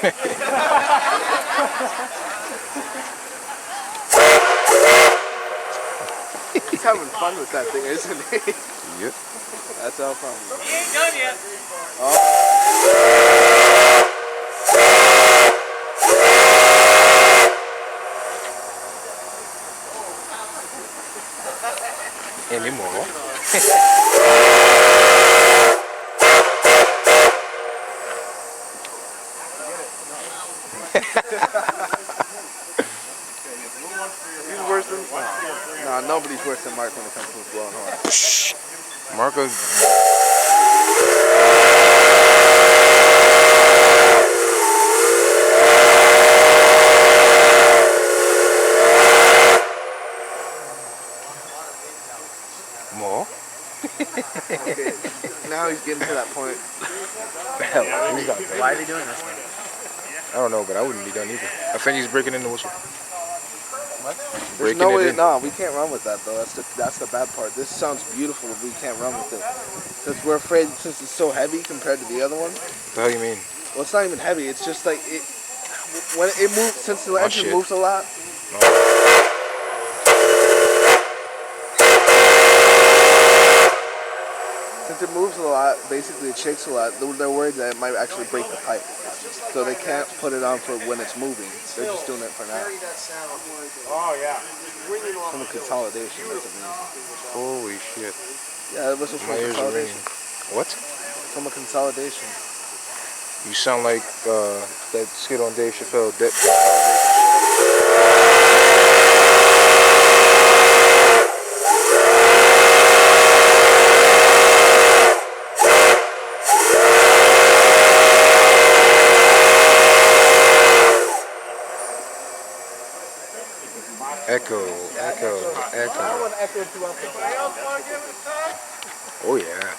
He's having fun with that thing, isn't he? Yep. That's our problem. He ain't done yet. Oh. Anymore. He's worse than... Nah, nobody's worse than Mark when it comes to blowing horns. Shh. Marco's... More? Okay. Now he's getting to that point. Hell, he's not. Why are they doing this? I don't know, but I wouldn't be done either. I think he's breaking in the whistle. What? There's Breaking no it way. in. No, we can't run with that though. That's the bad part. This sounds beautiful, but we can't run with it because we're afraid since it's so heavy compared to the other one. What the hell you mean? Well, it's not even heavy. It's just like it when it moves. Since the engine shit. moves a lot. No. Since it moves a lot, basically it shakes a lot. They're worried that it might actually break the pipe, so they can't put it on for when it's moving. They're just doing it for now. Oh, yeah. From the consolidation, that's amazing. Holy shit. Yeah, it was from My ears are ringing. consolidation. What? From a consolidation. You sound like that skit on Dave Chappelle. Echo, echo, echo. I want to echo too. Oh yeah.